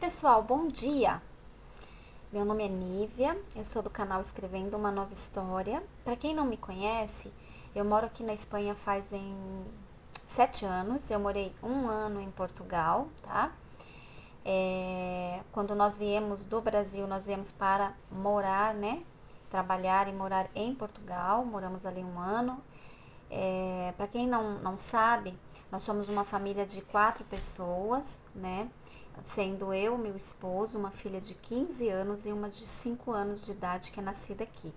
pessoal, bom dia! Meu nome é Nívia, eu sou do canal Escrevendo uma Nova História. Para quem não me conhece, eu moro aqui na Espanha fazem 7 anos. Eu morei 1 ano em Portugal, tá? Quando nós viemos do Brasil, nós viemos para morar, né? Trabalhar e morar em Portugal, moramos ali 1 ano. Para quem não sabe, nós somos uma família de 4 pessoas, né? Sendo eu, meu esposo, uma filha de 15 anos e uma de 5 anos de idade que é nascida aqui.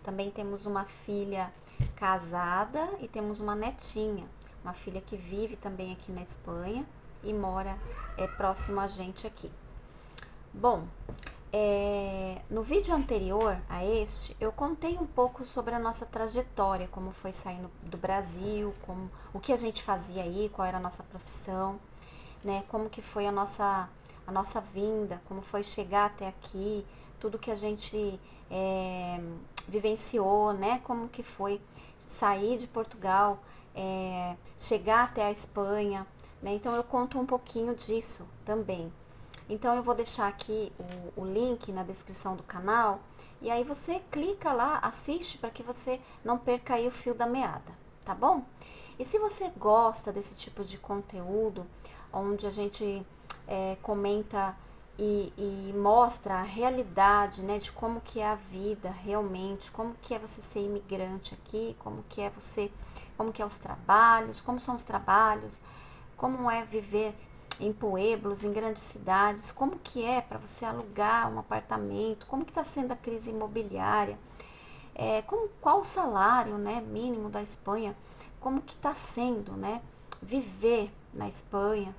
Também temos uma filha casada e temos uma netinha, uma filha que vive também aqui na Espanha e mora próximo a gente aqui. Bom, no vídeo anterior a este, eu contei um pouco sobre a nossa trajetória, como foi saindo do Brasil, o que a gente fazia aí, qual era a nossa profissão, né? Como que foi a nossa vinda, como foi chegar até aqui, tudo que a gente vivenciou, né? Como que foi sair de Portugal, chegar até a Espanha, né? Então eu conto um pouquinho disso também. Então eu vou deixar aqui o link na descrição do canal e aí você clica lá, assiste para que você não perca aí o fio da meada, tá bom? E se você gosta desse tipo de conteúdo, onde a gente comenta e mostra a realidade, né, de como que é a vida realmente, como que é você ser imigrante aqui, como que é os trabalhos, como são os trabalhos, como é viver em pueblos, em grandes cidades, como que é para você alugar um apartamento, como que está sendo a crise imobiliária, qual o salário, né, mínimo da Espanha, como que está sendo, né, viver na Espanha,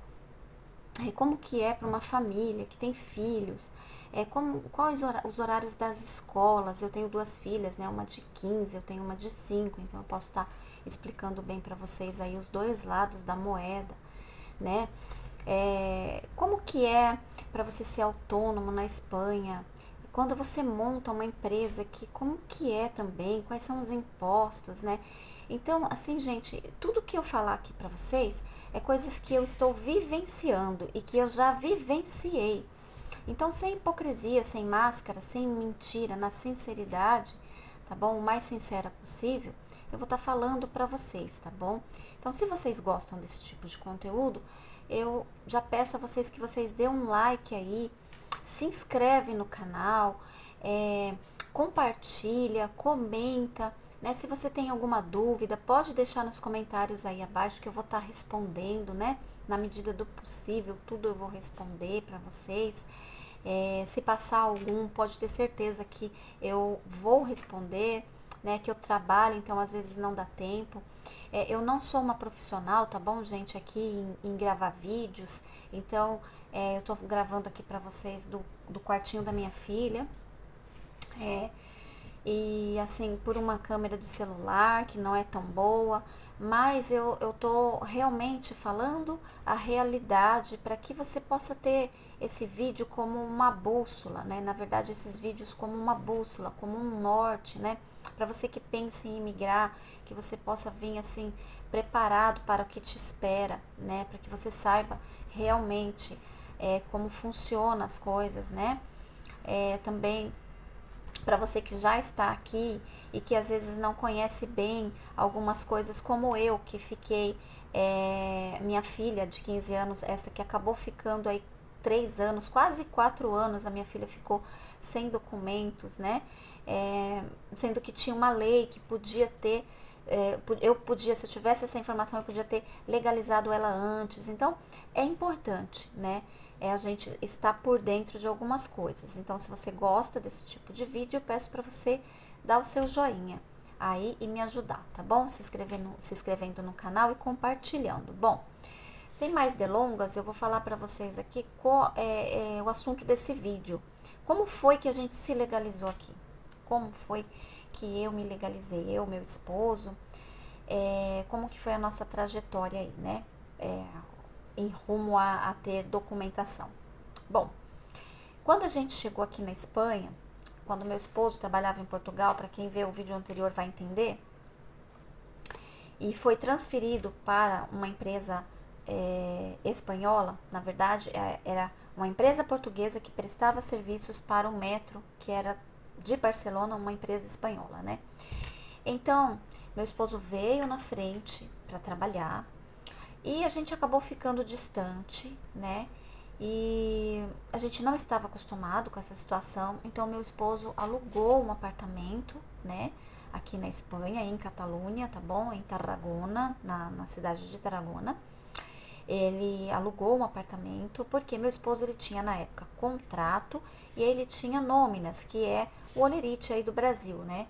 como que é para uma família que tem filhos, quais os horários das escolas. Eu tenho 2 filhas, né, uma de 15, eu tenho uma de 5, então eu posso estar explicando bem para vocês aí os 2 lados da moeda, né? Como que é para você ser autônomo na Espanha, quando você monta uma empresa aqui, como que é também, quais são os impostos, né? Então, assim, gente, tudo que eu falar aqui para vocês é coisas que eu estou vivenciando e que eu já vivenciei. Então, sem hipocrisia, sem máscara, sem mentira, na sinceridade, tá bom? O mais sincera possível, eu vou estar falando para vocês, tá bom? Então, se vocês gostam desse tipo de conteúdo, eu já peço a vocês que vocês dêem um like aí, se inscreve no canal, compartilha, comenta, né? Se você tem alguma dúvida, pode deixar nos comentários aí abaixo que eu vou estar respondendo, né? Na medida do possível, tudo eu vou responder para vocês. Se passar algum, pode ter certeza que eu vou responder, né? Que eu trabalho, então às vezes não dá tempo. Eu não sou uma profissional, tá bom, gente, aqui em gravar vídeos, então eu tô gravando aqui pra vocês do quartinho da minha filha, e assim, por uma câmera de celular que não é tão boa, mas eu tô realmente falando a realidade para que você possa ter esse vídeo como uma bússola, né? Na verdade, esses vídeos como uma bússola, como um norte, né? Para você que pensa em imigrar, que você possa vir assim preparado para o que te espera, né? Para que você saiba realmente como funcionam as coisas, né? Também para você que já está aqui e que às vezes não conhece bem algumas coisas, como eu, que fiquei, minha filha de 15 anos, essa que acabou ficando aí 3 anos, quase 4 anos, a minha filha ficou sem documentos, né? Sendo que tinha uma lei que podia ter, eu podia, se eu tivesse essa informação, eu podia ter legalizado ela antes. Então, é importante, né? A gente estar por dentro de algumas coisas. Então, se você gosta desse tipo de vídeo, eu peço para você dar o seu joinha aí e me ajudar, tá bom? Se inscrevendo no canal e compartilhando. Bom, sem mais delongas, eu vou falar para vocês aqui qual é o assunto desse vídeo. Como foi que a gente se legalizou aqui? Como foi que eu me legalizei, eu, meu esposo? Como que foi a nossa trajetória aí, né? Em rumo a ter documentação. Bom, quando a gente chegou aqui na Espanha, quando meu esposo trabalhava em Portugal, para quem vê o vídeo anterior vai entender, e foi transferido para uma empresa espanhola, na verdade, era uma empresa portuguesa que prestava serviços para o metro, que era de Barcelona, uma empresa espanhola, né? Então, meu esposo veio na frente para trabalhar e a gente acabou ficando distante, né? E a gente não estava acostumado com essa situação, então meu esposo alugou um apartamento, né? Aqui na Espanha, em Catalunha, tá bom? Em Tarragona, na cidade de Tarragona. Ele alugou um apartamento porque meu esposo ele tinha na época contrato e ele tinha nóminas, que é o olerite aí do Brasil, né?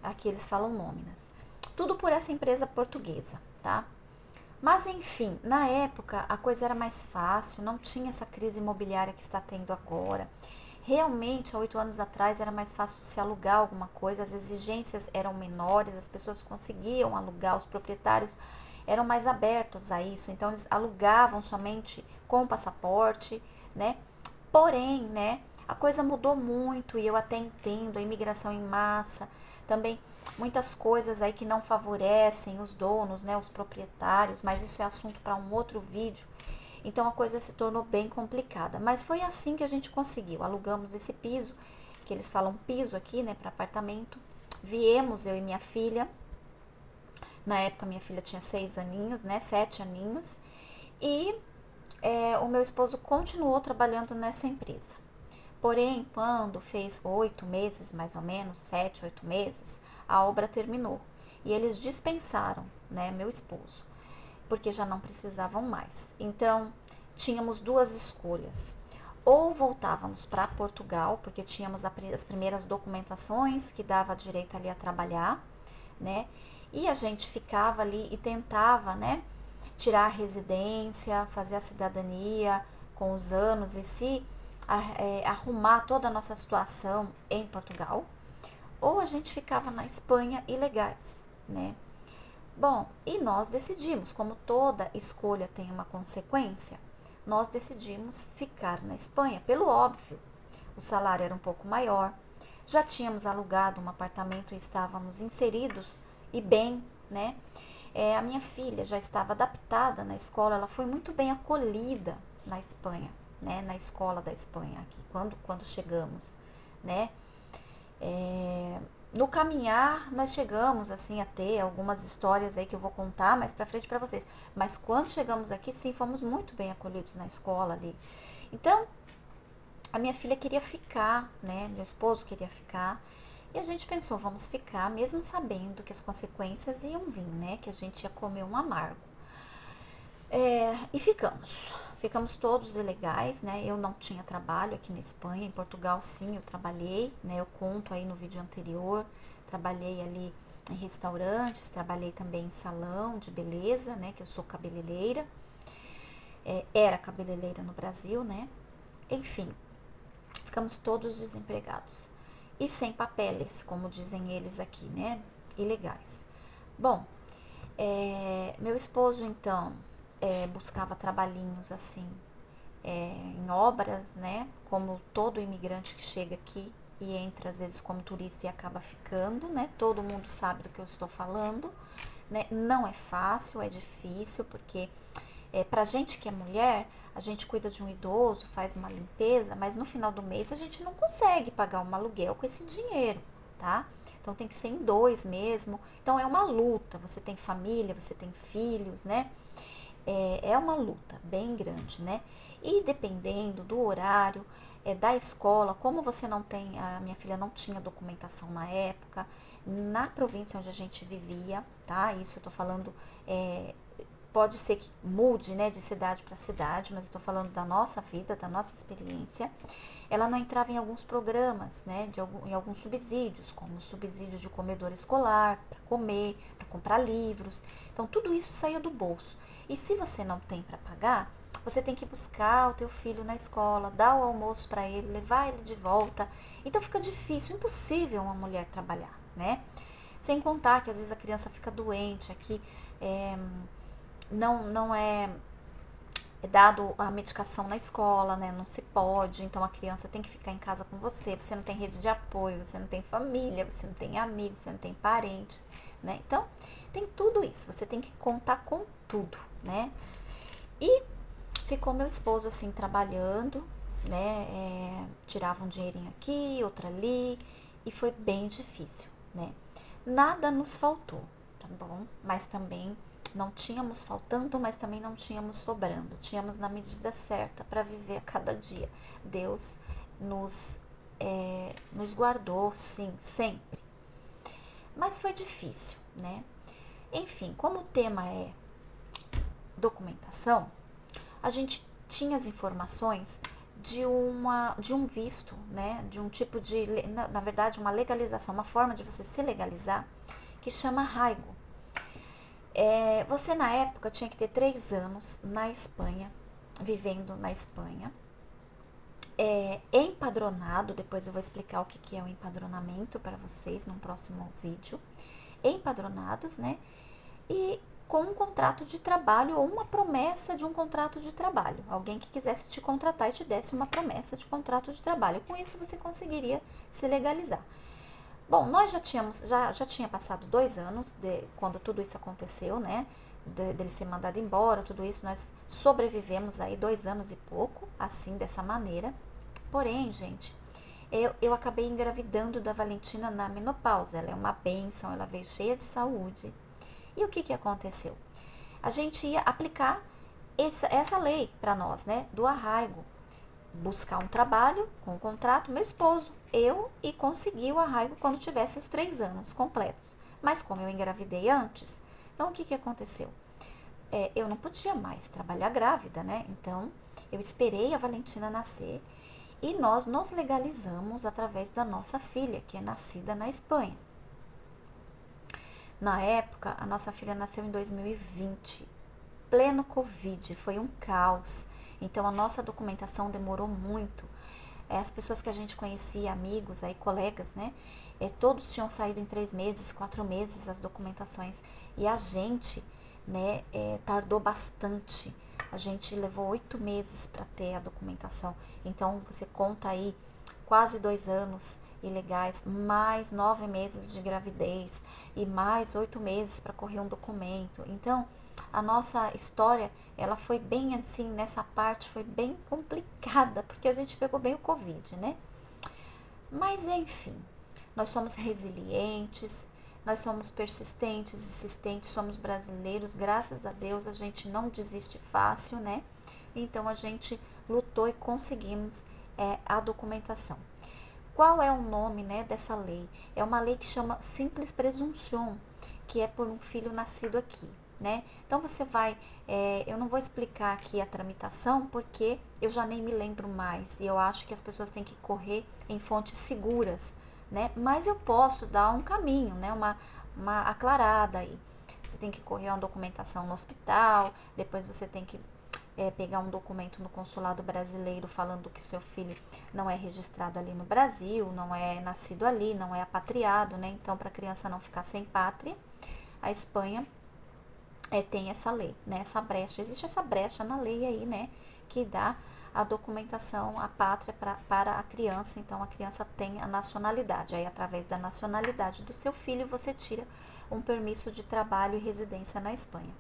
Aqui eles falam nóminas. Tudo por essa empresa portuguesa, tá? Mas enfim, na época a coisa era mais fácil, não tinha essa crise imobiliária que está tendo agora. Realmente, há 8 anos atrás era mais fácil se alugar alguma coisa, as exigências eram menores, as pessoas conseguiam alugar, os proprietários eram mais abertos a isso, então eles alugavam somente com passaporte, né? Porém, né, a coisa mudou muito e eu até entendo a imigração em massa, também muitas coisas aí que não favorecem os donos, né, os proprietários, mas isso é assunto para um outro vídeo. Então a coisa se tornou bem complicada, mas foi assim que a gente conseguiu. Alugamos esse piso, que eles falam piso aqui, né, para apartamento. Viemos eu e minha filha. Na época minha filha tinha 6 aninhos, né, 7 aninhos. E o meu esposo continuou trabalhando nessa empresa. Porém, quando fez 8 meses, mais ou menos, 7, 8 meses, a obra terminou. E eles dispensaram, né, meu esposo, porque já não precisavam mais. Então, tínhamos duas escolhas. Ou voltávamos para Portugal, porque tínhamos as primeiras documentações que dava direito ali a trabalhar, né? E a gente ficava ali e tentava, né, tirar a residência, fazer a cidadania com os anos e se arrumar toda a nossa situação em Portugal, ou a gente ficava na Espanha ilegais, né? Bom, e nós decidimos, como toda escolha tem uma consequência, nós decidimos ficar na Espanha, pelo óbvio. O salário era um pouco maior, já tínhamos alugado um apartamento e estávamos inseridos e bem, né? A minha filha já estava adaptada na escola, ela foi muito bem acolhida na Espanha, né? Na escola da Espanha, aqui, quando chegamos, né? No caminhar, nós chegamos, assim, a ter algumas histórias aí que eu vou contar mais pra frente pra vocês. Mas quando chegamos aqui, sim, fomos muito bem acolhidos na escola ali. Então, a minha filha queria ficar, né? Meu esposo queria ficar. E a gente pensou, vamos ficar, mesmo sabendo que as consequências iam vir, né? Que a gente ia comer um amargo. E ficamos todos ilegais, né? Eu não tinha trabalho aqui na Espanha, em Portugal sim, eu trabalhei, né? Eu conto aí no vídeo anterior, trabalhei ali em restaurantes, trabalhei também em salão de beleza, né? Que eu sou cabeleireira, era cabeleireira no Brasil, né? Enfim, ficamos todos desempregados e sem papeles, como dizem eles aqui, né? Ilegais. Bom, meu esposo então buscava trabalhinhos assim em obras, né? Como todo imigrante que chega aqui e entra às vezes como turista e acaba ficando, né? Todo mundo sabe do que eu estou falando, né? Não é fácil, é difícil, porque pra gente que é mulher, a gente cuida de um idoso, faz uma limpeza, mas no final do mês a gente não consegue pagar um aluguel com esse dinheiro, tá? Então tem que ser em 2 mesmo. Então é uma luta. Você tem família, você tem filhos, né? É uma luta bem grande, né? E dependendo do horário, da escola, como você não tem, a minha filha não tinha documentação na época, na província onde a gente vivia, tá? Isso eu tô falando, pode ser que mude, né, de cidade para cidade, mas eu tô falando da nossa vida, da nossa experiência. Ela não entrava em alguns programas, né, em alguns subsídios, como o subsídio de comedor escolar, para comer, para comprar livros. Então, tudo isso saía do bolso. E se você não tem para pagar, você tem que buscar o teu filho na escola, dar o almoço para ele, levar ele de volta. Então, fica difícil, impossível uma mulher trabalhar, né? Sem contar que às vezes a criança fica doente, aqui não é dado a medicação na escola, né? Não se pode, então a criança tem que ficar em casa com você, você não tem rede de apoio, você não tem família, você não tem amigos, você não tem parentes, né? Então, tem tudo isso, você tem que contar com tudo, né? E ficou meu esposo assim trabalhando, né? Tirava um dinheirinho aqui, outro ali, e foi bem difícil, né? Nada nos faltou, tá bom? Mas também não tínhamos faltando, mas também não tínhamos sobrando. Tínhamos na medida certa para viver a cada dia. Deus nos guardou, sim, sempre. Mas foi difícil, né? Enfim, como o tema é documentação, a gente tinha as informações de um visto, né? De um tipo de, na verdade, uma legalização, uma forma de você se legalizar, que chama arraigo. Você na época tinha que ter 3 anos na Espanha, vivendo na Espanha, empadronado. Depois eu vou explicar o que é o empadronamento para vocês num próximo vídeo. Empadronados, né? E com um contrato de trabalho ou uma promessa de um contrato de trabalho. Alguém que quisesse te contratar e te desse uma promessa de contrato de trabalho. Com isso você conseguiria se legalizar. Bom, nós já tinha passado 2 anos quando tudo isso aconteceu, né? Dele ser mandado embora, tudo isso, nós sobrevivemos aí 2 anos e pouco, assim, dessa maneira. Porém, gente, eu acabei engravidando da Valentina na menopausa. Ela é uma bênção, ela veio cheia de saúde. E o que aconteceu? A gente ia aplicar essa lei para nós, né? Do arraigo. Buscar um trabalho com um contrato, meu esposo, e consegui o arraigo quando tivesse os 3 anos completos. Mas como eu engravidei antes, então o que aconteceu? Eu não podia mais trabalhar grávida, né? Então eu esperei a Valentina nascer e nós nos legalizamos através da nossa filha, que é nascida na Espanha. Na época, a nossa filha nasceu em 2020, pleno Covid, foi um caos. Então, a nossa documentação demorou muito. As pessoas que a gente conhecia, amigos, aí, colegas, né? Todos tinham saído em 3 meses, 4 meses as documentações. E a gente, né, tardou bastante. A gente levou 8 meses para ter a documentação. Então, você conta aí quase 2 anos ilegais, mais 9 meses de gravidez e mais 8 meses para correr um documento. Então, a nossa história, ela foi bem assim, nessa parte foi bem complicada, porque a gente pegou bem o Covid, né? Mas enfim, nós somos resilientes, nós somos persistentes, insistentes, somos brasileiros, graças a Deus a gente não desiste fácil, né? Então a gente lutou e conseguimos a documentação. Qual é o nome, né, dessa lei? É uma lei que chama Simples Presunção, que é por um filho nascido aqui, né? Então você vai, eu não vou explicar aqui a tramitação porque eu já nem me lembro mais e eu acho que as pessoas têm que correr em fontes seguras, né? Mas eu posso dar um caminho, né, uma aclarada aí. Você tem que correr uma documentação no hospital, depois você tem que pegar um documento no consulado brasileiro falando que o seu filho não é registrado ali no Brasil, não é nascido ali, não é apatriado, né? Então, para a criança não ficar sem pátria, a Espanha tem essa lei, né? Essa brecha, existe essa brecha na lei aí, né? Que dá a documentação, a pátria para a criança. Então, a criança tem a nacionalidade. Aí, através da nacionalidade do seu filho, você tira um permisso de trabalho e residência na Espanha.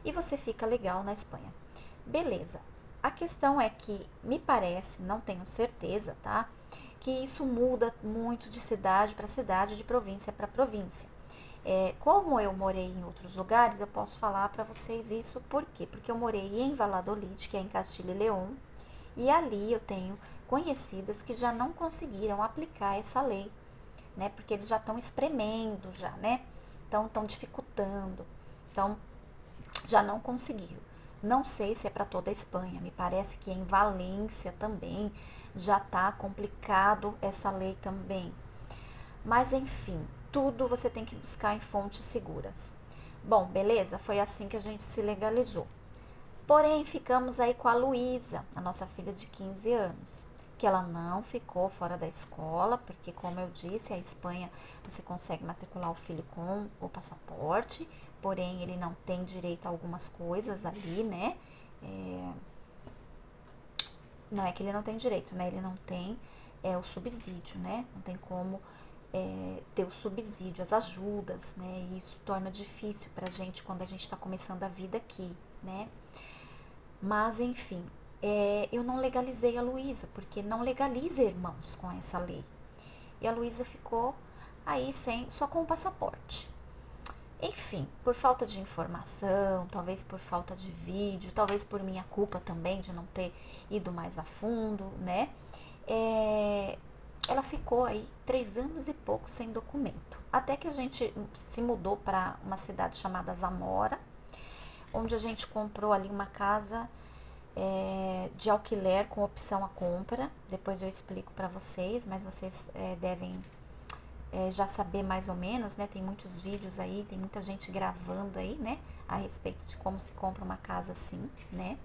E você fica legal na Espanha. Beleza. A questão é que me parece, não tenho certeza, tá? Que isso muda muito de cidade para cidade, de província para província. Como eu morei em outros lugares, eu posso falar para vocês isso. Por quê? Porque eu morei em Valladolid, que é em Castilha e León, e ali eu tenho conhecidas que já não conseguiram aplicar essa lei, né? Porque eles já estão espremendo, já, né? Então, estão dificultando. Então, já não conseguiram. Não sei se é para toda a Espanha, me parece que em Valência também já está complicado essa lei também. Mas enfim, tudo você tem que buscar em fontes seguras. Bom, beleza? Foi assim que a gente se legalizou. Porém, ficamos aí com a Luísa, a nossa filha de 15 anos, que ela não ficou fora da escola, porque como eu disse, a Espanha você consegue matricular o filho com o passaporte, porém ele não tem direito a algumas coisas ali, né? Não é que ele não tem direito, né? Ele não tem o subsídio, né? Não tem como ter o subsídio, as ajudas, né? E isso torna difícil pra gente quando a gente tá começando a vida aqui, né? Mas, enfim, eu não legalizei a Luísa, porque não legaliza irmãos com essa lei. E a Luísa ficou aí só com o passaporte. Enfim, por falta de informação, talvez por falta de vídeo, talvez por minha culpa também de não ter ido mais a fundo, né? Ela ficou aí 3 anos e pouco sem documento. Até que a gente se mudou para uma cidade chamada Zamora, onde a gente comprou ali uma casa de alquiler com opção à compra. Depois eu explico para vocês, mas vocês devem já saber mais ou menos, né? Tem muitos vídeos aí, tem muita gente gravando aí, né? A respeito de como se compra uma casa assim, né?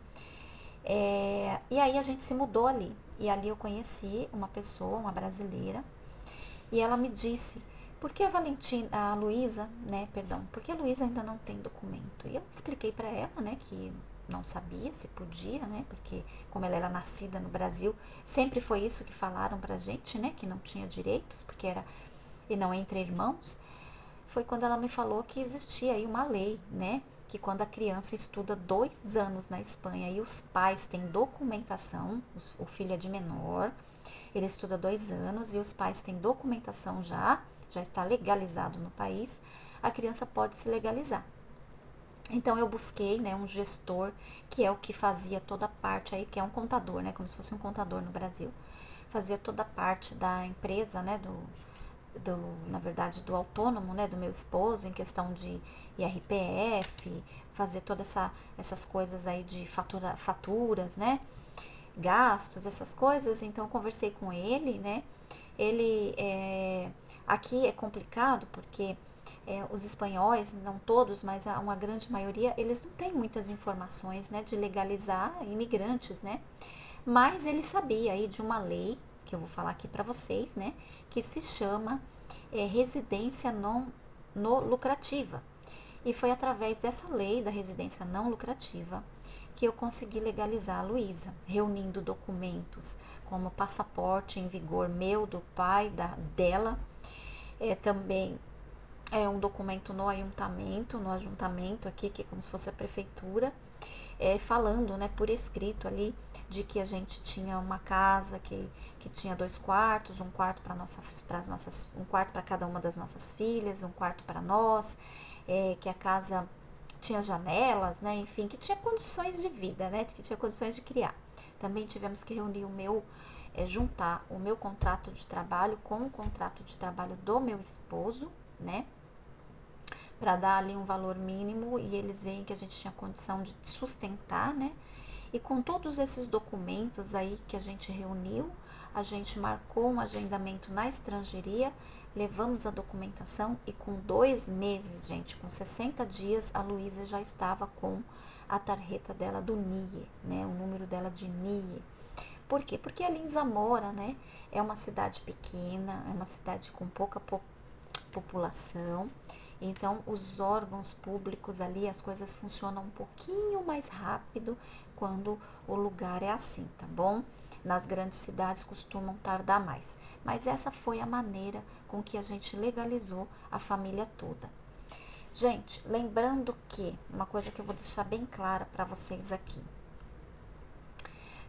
E aí a gente se mudou ali. E ali eu conheci uma pessoa, uma brasileira, e ela me disse, por que a Luísa, né, perdão, por que a Luísa ainda não tem documento? E eu expliquei para ela, né, que não sabia se podia, né, porque como ela era nascida no Brasil, sempre foi isso que falaram pra gente, né, que não tinha direitos, porque era, e não entre irmãos. Foi quando ela me falou que existia aí uma lei, né, que quando a criança estuda 2 anos na Espanha e os pais têm documentação, o filho é de menor, ele estuda 2 anos e os pais têm documentação já está legalizado no país, a criança pode se legalizar. Então eu busquei, né, um gestor, que é o que fazia toda a parte aí, que é um contador, né, como se fosse um contador no Brasil, fazia toda a parte da empresa, né, na verdade, do autônomo, né, do meu esposo, em questão de IRPF, fazer todas essas coisas aí de faturas, né, gastos, essas coisas. Então, eu conversei com ele, né, ele, aqui é complicado porque os espanhóis, não todos, mas uma grande maioria, eles não têm muitas informações, né, de legalizar imigrantes, né, mas ele sabia aí de uma lei, que eu vou falar aqui para vocês, né, que se chama residência não lucrativa. E foi através dessa lei da residência não lucrativa que eu consegui legalizar a Luísa, reunindo documentos como passaporte em vigor meu, do pai, dela, também um documento no ajuntamento aqui, que é como se fosse a prefeitura, falando, né, por escrito ali, de que a gente tinha uma casa que tinha 2 quartos, um quarto um quarto para cada uma das nossas filhas, um quarto para nós, que a casa tinha janelas, né, enfim, que tinha condições de vida, né, que tinha condições de criar. Também tivemos que reunir juntar o meu contrato de trabalho com o contrato de trabalho do meu esposo, né, para dar ali um valor mínimo e eles veem que a gente tinha condição de sustentar, né? E com todos esses documentos aí que a gente reuniu, a gente marcou um agendamento na estrangeiria, levamos a documentação e com 2 meses, gente, com 60 dias, a Luísa já estava com a tarjeta dela do NIE, né? O número dela de NIE. Por quê? Porque ali em Zamora, né? É uma cidade pequena, é uma cidade com pouca população. Então, os órgãos públicos ali, as coisas funcionam um pouquinho mais rápido quando o lugar é assim, tá bom? Nas grandes cidades costumam tardar mais. Mas essa foi a maneira com que a gente legalizou a família toda. Gente, lembrando que, uma coisa que eu vou deixar bem clara para vocês aqui,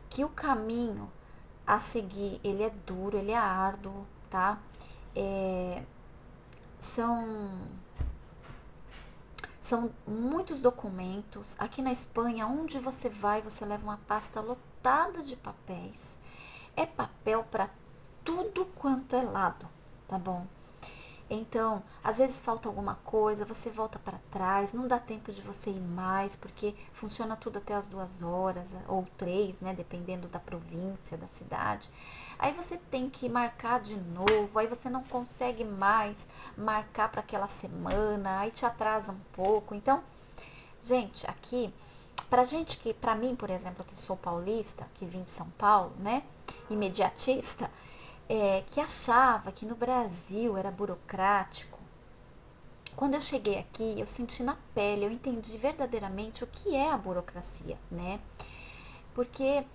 que o caminho a seguir, ele é duro, ele é árduo, tá? São muitos documentos. Aqui na Espanha, onde você vai, você leva uma pasta lotada de papéis. É papel para tudo quanto é lado, tá bom? Então, às vezes falta alguma coisa, você volta para trás, não dá tempo de você ir mais, porque funciona tudo até as 2 horas, ou 3, né, dependendo da província, da cidade. Aí você tem que marcar de novo, aí você não consegue mais marcar para aquela semana, aí te atrasa um pouco. Então, gente, aqui, pra mim, por exemplo, que sou paulista, que vim de São Paulo, né, imediatista, que achava que no Brasil era burocrático. Quando eu cheguei aqui, eu senti na pele, eu entendi verdadeiramente o que é a burocracia, né? Porque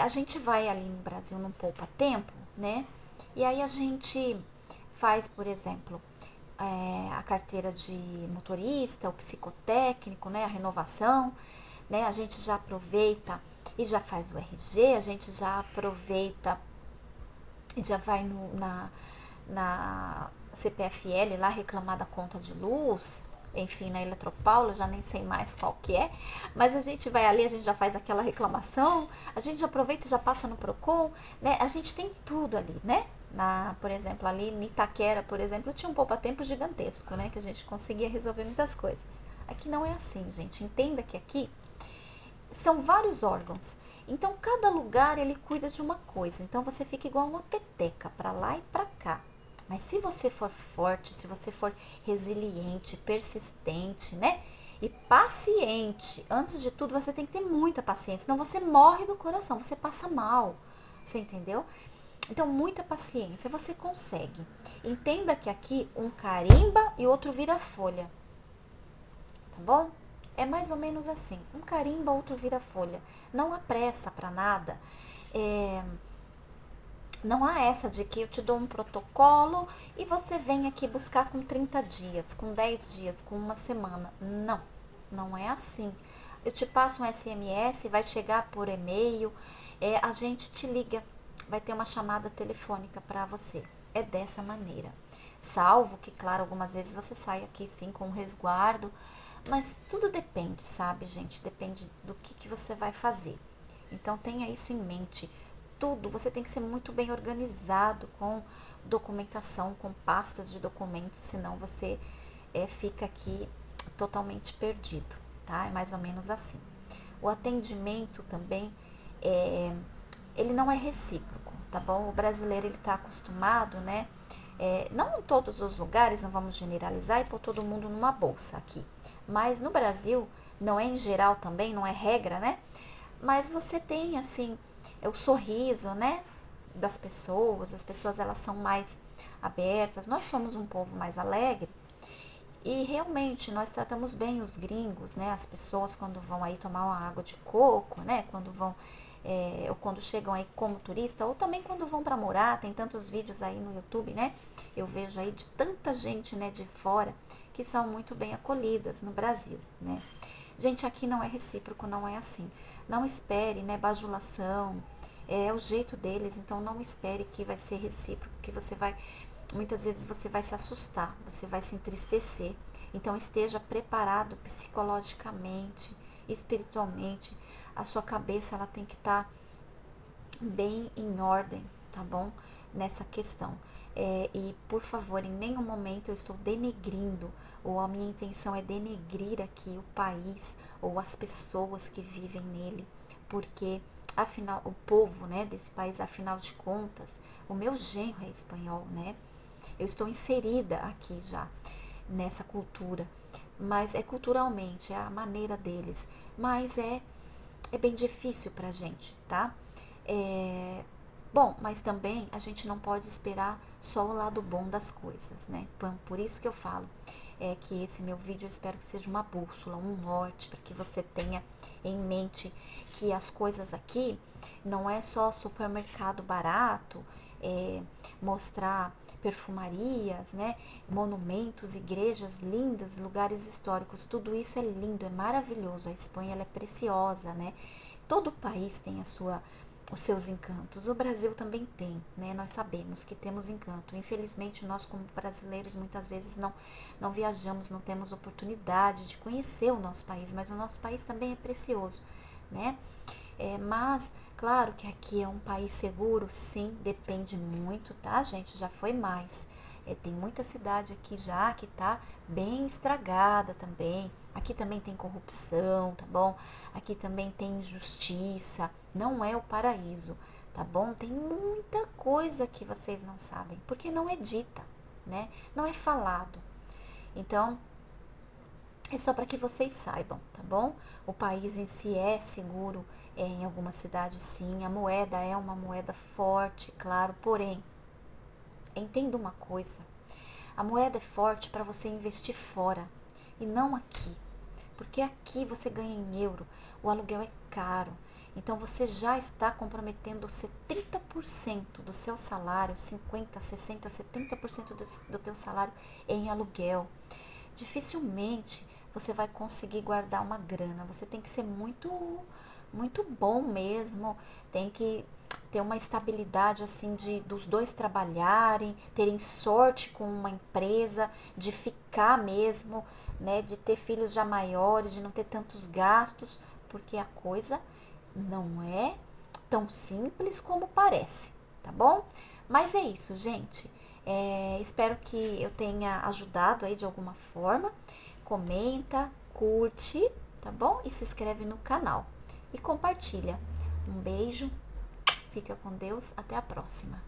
a gente vai ali no Brasil num poupa-tempo, né? E aí a gente faz, por exemplo, a carteira de motorista, o psicotécnico, né? A renovação. né? A gente já aproveita e já faz o RG, a gente já aproveita e já vai na CPFL lá reclamar da conta de luz, enfim, na Eletropaulo, eu já nem sei mais qual que é, mas a gente vai ali, a gente já faz aquela reclamação, a gente já aproveita e já passa no Procon, né? A gente tem tudo ali, né? Por exemplo, ali em Itaquera, por exemplo, tinha um poupa-tempo gigantesco, né? Que a gente conseguia resolver muitas coisas. Aqui não é assim, gente. Entenda que aqui são vários órgãos. Então, cada lugar ele cuida de uma coisa. Então, você fica igual uma peteca, para lá e para cá. Mas se você for forte, se você for resiliente, persistente, né? E paciente, antes de tudo, você tem que ter muita paciência, senão você morre do coração, você passa mal. Você entendeu? Então, muita paciência, você consegue. Entenda que aqui um carimba e outro vira folha. Tá bom? É mais ou menos assim. Um carimba, outro vira folha. Não há pressa para nada. Não há essa de que eu te dou um protocolo e você vem aqui buscar com 30 dias, com 10 dias, com uma semana. Não, não é assim. Eu te passo um SMS, vai chegar por e-mail, a gente te liga, vai ter uma chamada telefônica para você. É dessa maneira. Salvo que, claro, algumas vezes você sai aqui sim com um resguardo, mas tudo depende, sabe, gente? Depende do que você vai fazer. Então, tenha isso em mente. Tudo, você tem que ser muito bem organizado com documentação, com pastas de documentos, senão você fica aqui totalmente perdido, tá? É mais ou menos assim. O atendimento também, ele não é recíproco, tá bom? O brasileiro, ele tá acostumado, né? Não em todos os lugares, não vamos generalizar e pôr todo mundo numa bolsa aqui. Mas no Brasil, não é em geral também, não é regra, né? Mas você tem, assim, o sorriso, né, das pessoas. As pessoas, elas são mais abertas. Nós somos um povo mais alegre. E realmente, nós tratamos bem os gringos, né? As pessoas quando vão aí tomar uma água de coco, né? Quando vão, ou quando chegam aí como turista, ou também quando vão para morar. Tem tantos vídeos aí no YouTube, né? Eu vejo aí de tanta gente, né, de fora, que são muito bem acolhidas no Brasil, né? Gente, aqui não é recíproco, não é assim. Não espere, né, bajulação, é o jeito deles, então não espere que vai ser recíproco, que você vai, muitas vezes você vai se assustar, você vai se entristecer. Então esteja preparado psicologicamente, espiritualmente, a sua cabeça, ela tem que estar bem em ordem, tá bom? Nessa questão. E, por favor, em nenhum momento eu estou denegrindo, ou a minha intenção é denegrir aqui o país ou as pessoas que vivem nele, porque, afinal, o povo, né, desse país, afinal de contas, o meu genro é espanhol, né? Eu estou inserida aqui já nessa cultura, mas é culturalmente, é a maneira deles, mas é bem difícil pra gente, tá? Bom, mas também a gente não pode esperar só o lado bom das coisas, né? Por isso que eu falo que esse meu vídeo eu espero que seja uma bússola, um norte, para que você tenha em mente que as coisas aqui não é só supermercado barato, mostrar perfumarias, né? Monumentos, igrejas lindas, lugares históricos, tudo isso é lindo, é maravilhoso. A Espanha, ela é preciosa, né? Todo país tem os seus encantos. O Brasil também tem, né? Nós sabemos que temos encanto. Infelizmente, nós como brasileiros muitas vezes não viajamos, não temos oportunidade de conhecer o nosso país, mas o nosso país também é precioso, né? Mas, claro que aqui é um país seguro, sim, depende muito, tá, gente? Já foi mais. Tem muita cidade aqui já que tá bem estragada também. Aqui também tem corrupção, tá bom? Aqui também tem injustiça. Não é o paraíso, tá bom? Tem muita coisa que vocês não sabem, porque não é dita, né? Não é falado. Então, é só para que vocês saibam, tá bom? O país em si é seguro, em algumas cidades sim. A moeda é uma moeda forte, claro, porém, entenda uma coisa. A moeda é forte para você investir fora e não aqui. Porque aqui você ganha em euro, o aluguel é caro. Então você já está comprometendo 70% do seu salário, 50%, 60%, 70% do teu salário em aluguel. Dificilmente você vai conseguir guardar uma grana. Você tem que ser muito bom mesmo, tem que ter uma estabilidade assim dos dois trabalharem, terem sorte com uma empresa, de ficar mesmo, né, de ter filhos já maiores, de não ter tantos gastos, porque a coisa não é tão simples como parece, tá bom? Mas é isso, gente. Espero que eu tenha ajudado aí de alguma forma. Comenta, curte, tá bom? E se inscreve no canal. E compartilha. Um beijo, fica com Deus, até a próxima.